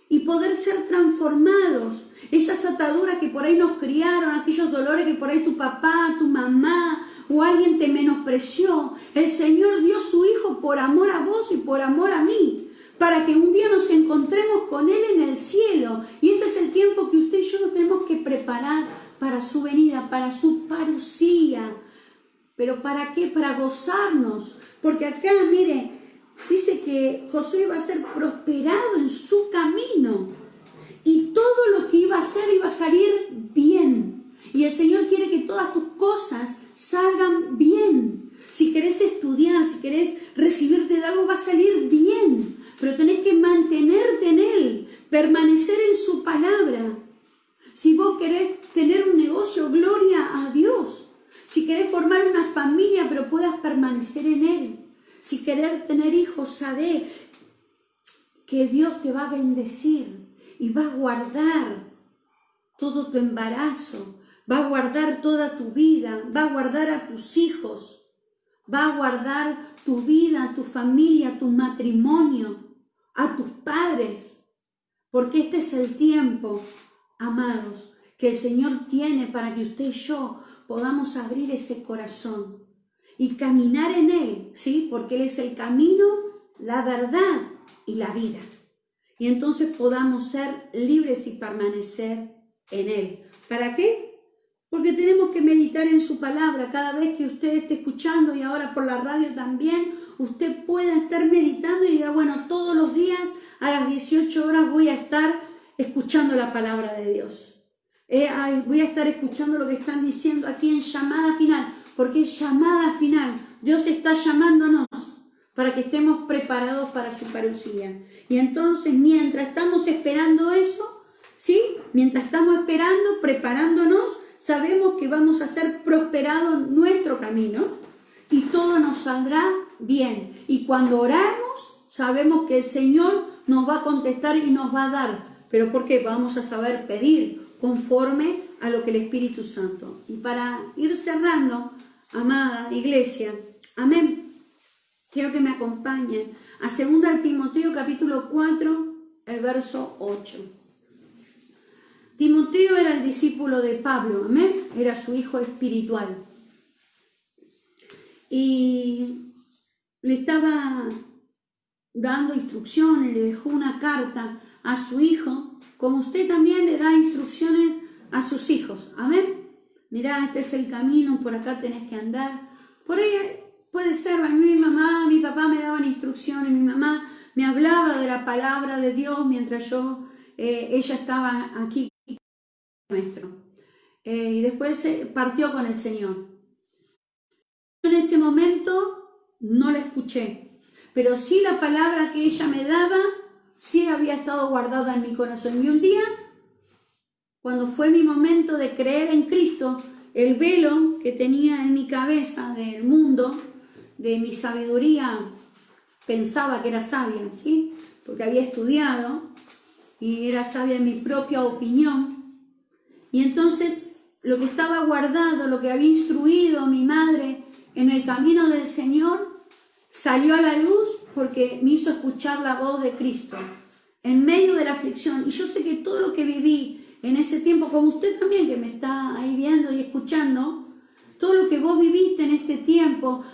y poder ser transformados. Esas ataduras que por ahí nos criaron, aquellos dolores que por ahí tu papá, tu mamá o alguien te menospreció, el Señor dio su Hijo por amor a vos y por amor a mí, para que un día nos encontremos con Él en el cielo. Y este es el tiempo que usted y yo nos tenemos que preparar para su venida, para su parucía. ¿Pero para qué? Para gozarnos. Porque acá, mire, dice que Josué iba a ser prosperado en su camino. Y todo lo que iba a hacer iba a salir bien. Y el Señor quiere que todas tus cosas salgan bien. Si querés estudiar, si querés recibirte de algo, va a salir bien. Pero tenés que mantenerte en Él, permanecer en su palabra. Si vos querés tener un negocio, gloria a Dios. Si querés formar una familia, pero puedas permanecer en Él. Si querés tener hijos, sabé que Dios te va a bendecir y va a guardar todo tu embarazo, va a guardar toda tu vida, va a guardar a tus hijos, va a guardar tu vida, tu familia, tu matrimonio, a tus padres. Porque este es el tiempo, amados, que el Señor tiene para que usted y yo podamos abrir ese corazón y caminar en Él, ¿sí? Porque Él es el camino, la verdad y la vida. Y entonces podamos ser libres y permanecer en Él. ¿Para qué? Porque tenemos que meditar en su palabra. Cada vez que usted esté escuchando y ahora por la radio también, usted pueda estar meditando y diga, bueno, todos los días a las 18 horas voy a estar escuchando la palabra de Dios. Voy a estar escuchando lo que están diciendo aquí en llamada final, porque es llamada final. Dios está llamándonos para que estemos preparados para su parucía. Y entonces, mientras estamos esperando eso, ¿sí? Mientras estamos esperando, preparándonos, sabemos que vamos a ser prosperados nuestro camino y todo nos saldrá bien. Y cuando oramos, sabemos que el Señor nos va a contestar y nos va a dar. ¿Pero por qué? Vamos a saber pedir conforme a lo que el Espíritu Santo. Y para ir cerrando, amada iglesia, amén, quiero que me acompañen a 2 Timoteo capítulo 4, el verso 8. Timoteo era el discípulo de Pablo, amén, era su hijo espiritual. Y le estaba dando instrucciones, le dejó una carta a su hijo, como usted también le da instrucciones a sus hijos, amén. Mirá, este es el camino, por acá tenés que andar. Por ahí puede ser, a mí mi mamá, mi papá me daban instrucciones, mi mamá me hablaba de la palabra de Dios mientras ella estaba aquí, nuestro. Y después partió con el Señor. En ese momento no la escuché, pero sí la palabra que ella me daba, sí había estado guardada en mi corazón. Y un día, cuando fue mi momento de creer en Cristo, el velo que tenía en mi cabeza del mundo, de mi sabiduría, pensaba que era sabia, ¿sí? Porque había estudiado y era sabia en mi propia opinión. Y entonces lo que estaba guardado, lo que había instruido mi madre en el camino del Señor, salió a la luz porque me hizo escuchar la voz de Cristo en medio de la aflicción. Y yo sé que todo lo que viví en ese tiempo, como usted también que me está ahí viendo y escuchando, todo lo que vos viviste en este tiempo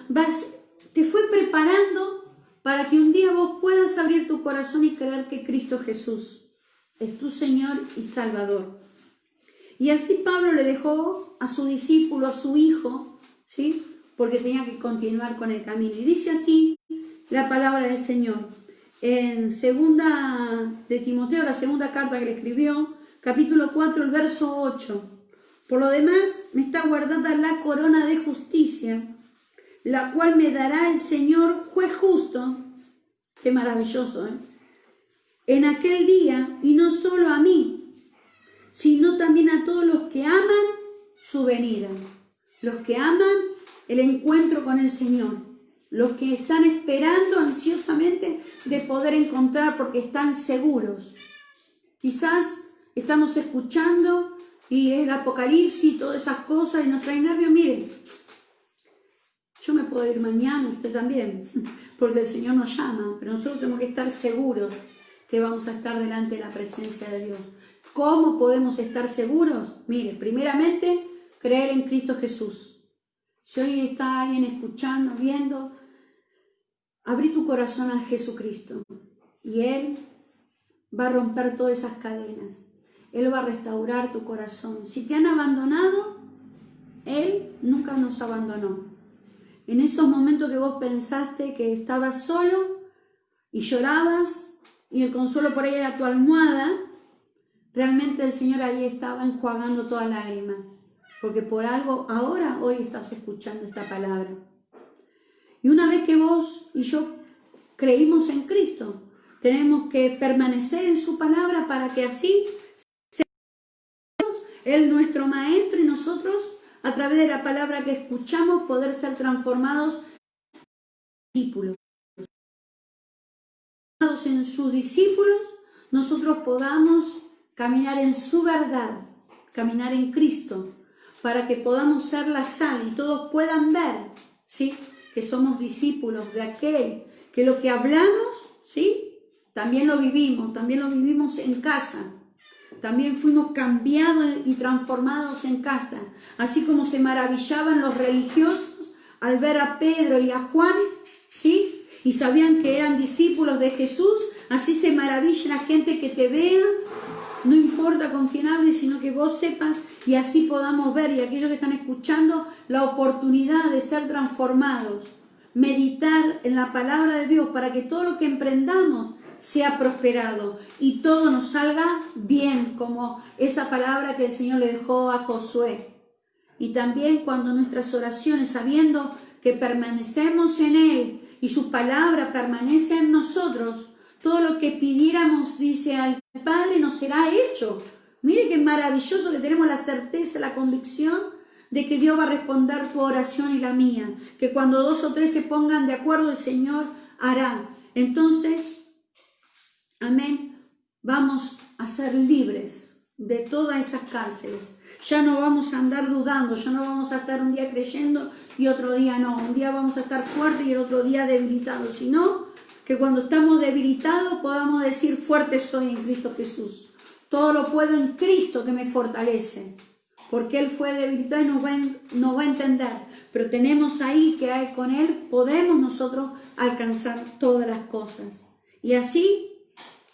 te fue preparando para que un día vos puedas abrir tu corazón y creer que Cristo Jesús es tu Señor y Salvador. Y así Pablo le dejó a su discípulo, a su hijo, ¿sí? Porque tenía que continuar con el camino. Y dice así la palabra del Señor. En 2 de Timoteo, la segunda carta que le escribió, capítulo 4, el verso 8. Por lo demás, me está guardada la corona de justicia, la cual me dará el Señor, juez justo. Qué maravilloso, ¿eh? En aquel día, y no solo a mí, sino también a todos los que aman su venida. Los que aman el encuentro con el Señor. los que están esperando ansiosamente de poder encontrar porque están seguros. Quizás estamos escuchando y el Apocalipsis y todas esas cosas y nos traen nervios. Miren, yo me puedo ir mañana, usted también, porque el Señor nos llama, pero nosotros tenemos que estar seguros que vamos a estar delante de la presencia de Dios. ¿Cómo podemos estar seguros? Mire, primeramente, creer en Cristo Jesús. Si hoy está alguien escuchando, viendo, abrí tu corazón a Jesucristo y Él va a romper todas esas cadenas. Él va a restaurar tu corazón. Si te han abandonado, Él nunca nos abandonó. En esos momentos que vos pensaste que estabas solo y llorabas y el consuelo por ahí era tu almohada, realmente el Señor ahí estaba enjuagando toda lágrima, porque por algo ahora, hoy estás escuchando esta palabra. Y una vez que vos y yo creímos en Cristo, tenemos que permanecer en su palabra para que así seamos Él nuestro Maestro y nosotros, a través de la palabra que escuchamos, poder ser transformados en discípulos. En sus discípulos, nosotros podamos caminar en su verdad, caminar en Cristo, para que podamos ser la sal y todos puedan ver, ¿sí?, que somos discípulos de aquel, que lo que hablamos, ¿sí?, también lo vivimos en casa. También fuimos cambiados y transformados en casa. Así como se maravillaban los religiosos al ver a Pedro y a Juan, ¿sí?, y sabían que eran discípulos de Jesús, así se maravilla la gente que te vea, no importa con quién hables, sino que vos sepas y así podamos ver, y aquellos que están escuchando, la oportunidad de ser transformados, meditar en la palabra de Dios para que todo lo que emprendamos sea prosperado y todo nos salga bien, como esa palabra que el Señor le dejó a Josué. Y también cuando nuestras oraciones, sabiendo que permanecemos en Él y su palabra permanece en nosotros, todo lo que pidiéramos, dice al Padre, nos será hecho. Mire qué maravilloso que tenemos la certeza, la convicción de que Dios va a responder tu oración y la mía, que cuando 2 o 3 se pongan de acuerdo, el Señor hará. Entonces, amén, vamos a ser libres de todas esas cárceles. Ya no vamos a andar dudando, ya no vamos a estar un día creyendo y otro día no. Un día vamos a estar fuertes y el otro día debilitados, sino que cuando estamos debilitados podamos decir: fuerte soy en Cristo Jesús. Todo lo puedo en Cristo que me fortalece. Porque Él fue debilitado y nos va a entender. Pero tenemos ahí que con Él podemos nosotros alcanzar todas las cosas. Y así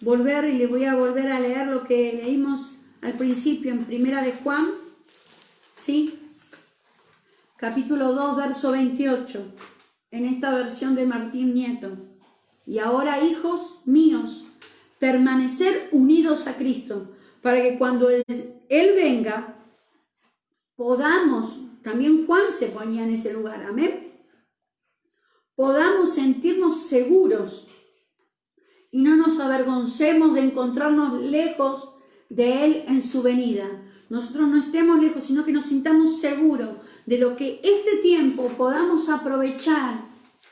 volver, y les voy a volver a leer lo que leímos al principio en Primera de Juan, ¿sí?, capítulo 2, verso 28, en esta versión de Martín Nieto. Y ahora, hijos míos, permanecer unidos a Cristo, para que cuando Él venga, podamos, también Juan se ponía en ese lugar, amén, podamos sentirnos seguros y no nos avergoncemos de encontrarnos lejos de Él en su venida. Nosotros no estemos lejos, sino que nos sintamos seguros de lo que este tiempo podamos aprovechar,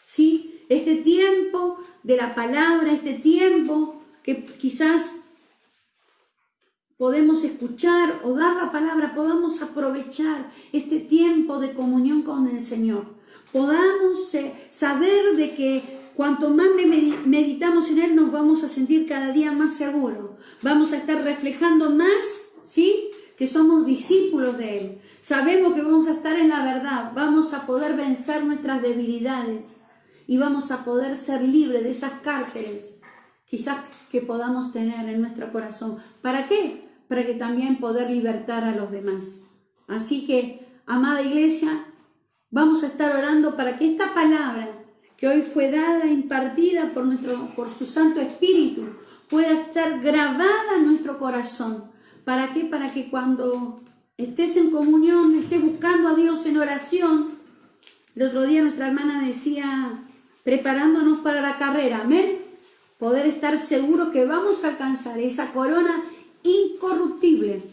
¿sí?, este tiempo de la palabra, este tiempo que quizás podemos escuchar o dar la palabra, podamos aprovechar este tiempo de comunión con el Señor. Podamos saber de que cuanto más meditamos en Él, nos vamos a sentir cada día más seguros. Vamos a estar reflejando más, ¿sí?, que somos discípulos de Él. Sabemos que vamos a estar en la verdad, vamos a poder vencer nuestras debilidades y vamos a poder ser libres de esas cárceles, quizás que podamos tener en nuestro corazón. ¿Para qué? Para que también poder libertar a los demás. Así que, amada iglesia, vamos a estar orando para que esta palabra que hoy fue dada, impartida por su Santo Espíritu, pueda estar grabada en nuestro corazón. ¿Para qué? Para que cuando estés en comunión, estés buscando a Dios en oración. El otro día nuestra hermana decía, preparándonos para la carrera, amén, poder estar seguros que vamos a alcanzar esa corona incorruptible.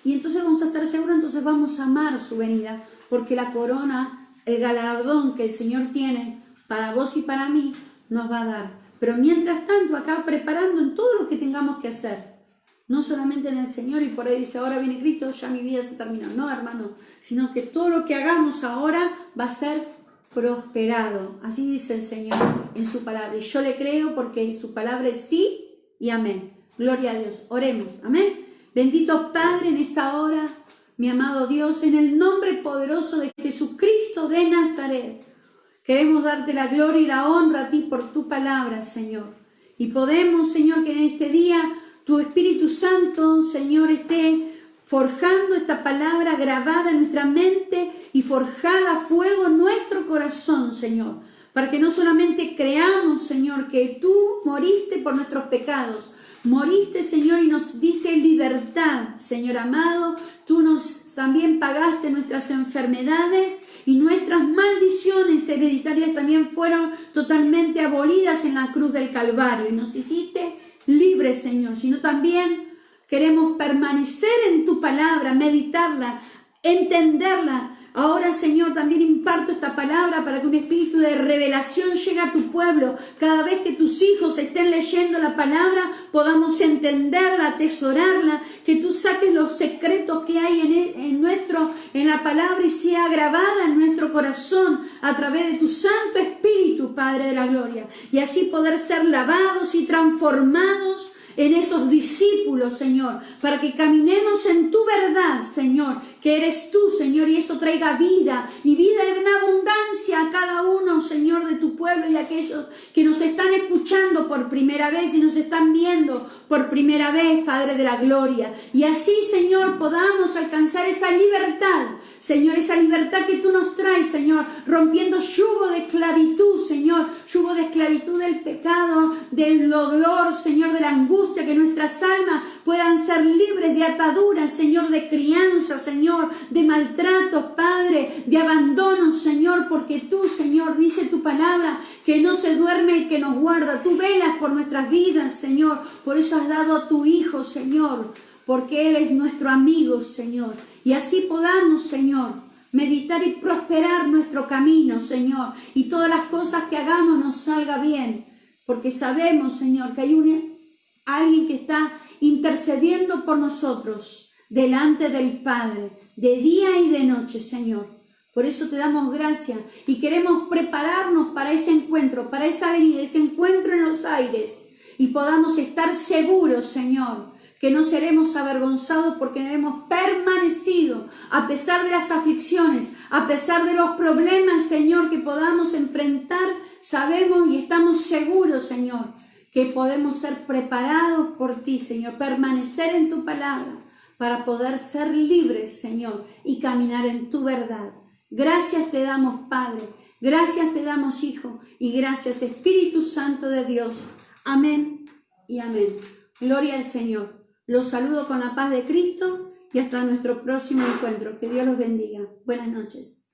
Y entonces vamos a estar seguros, entonces vamos a amar su venida, porque la corona, el galardón que el Señor tiene para vos y para mí, nos va a dar. Pero mientras tanto, acá preparando en todo lo que tengamos que hacer. No solamente en el Señor, y por ahí dice, ahora viene Cristo, ya mi vida se terminó. No, hermano, sino que todo lo que hagamos ahora va a ser prosperado. Así dice el Señor en su palabra. Y yo le creo porque su palabra es sí y amén. Gloria a Dios. Oremos. Amén. Bendito Padre, en esta hora, mi amado Dios, en el nombre poderoso de Jesucristo de Nazaret, queremos darte la gloria y la honra a ti por tu palabra, Señor. Y podemos, Señor, que en este día tu Espíritu Santo, Señor, esté forjando esta palabra grabada en nuestra mente y forjada a fuego en nuestro corazón, Señor. Para que no solamente creamos, Señor, que tú moriste por nuestros pecados, moriste, Señor, y nos diste libertad, Señor amado. Tú también pagaste nuestras enfermedades y nuestras maldiciones hereditarias también fueron totalmente abolidas en la cruz del Calvario. Y nos hiciste libres, Señor. Sino también queremos permanecer en tu palabra, meditarla, entenderla. Ahora, Señor, también imparto esta palabra para que un espíritu de revelación llegue a tu pueblo. Cada vez que tus hijos estén leyendo la palabra, podamos entenderla, atesorarla, que tú saques los secretos que hay en la palabra y sea grabada en nuestro corazón a través de tu Santo Espíritu, Padre de la Gloria. Y así poder ser lavados y transformados en esos discípulos, Señor, para que caminemos en tu verdad, Señor, que eres tú, Señor, y eso traiga vida, y vida en abundancia a cada uno, Señor, de tu pueblo y a aquellos que nos están escuchando por primera vez y nos están viendo por primera vez, Padre de la Gloria. Y así, Señor, podamos alcanzar esa libertad, Señor, esa libertad que tú nos traes, Señor, rompiendo yugo de esclavitud, Señor, yugo de esclavitud del pecado, del dolor, Señor, de la angustia, que nuestras almas puedan ser libres de ataduras, Señor, de crianza, Señor, de maltratos, Padre, de abandono, Señor, porque tú, Señor, dice tu palabra, que no se duerme el que nos guarda. Tú velas por nuestras vidas, Señor, por eso has dado a tu Hijo, Señor, porque Él es nuestro amigo, Señor. Y así podamos, Señor, meditar y prosperar nuestro camino, Señor, y todas las cosas que hagamos nos salga bien, porque sabemos, Señor, que hay alguien que está intercediendo por nosotros delante del Padre, de día y de noche, Señor. Por eso te damos gracias y queremos prepararnos para ese encuentro, para esa venida, ese encuentro en los aires, y podamos estar seguros, Señor, que no seremos avergonzados porque hemos permanecido a pesar de las aflicciones, a pesar de los problemas, Señor, que podamos enfrentar. Sabemos y estamos seguros, Señor, que podemos ser preparados por ti, Señor, permanecer en tu palabra para poder ser libres, Señor, y caminar en tu verdad. Gracias te damos, Padre, gracias te damos, Hijo, y gracias, Espíritu Santo de Dios. Amén y amén. Gloria al Señor. Los saludo con la paz de Cristo y hasta nuestro próximo encuentro. Que Dios los bendiga. Buenas noches.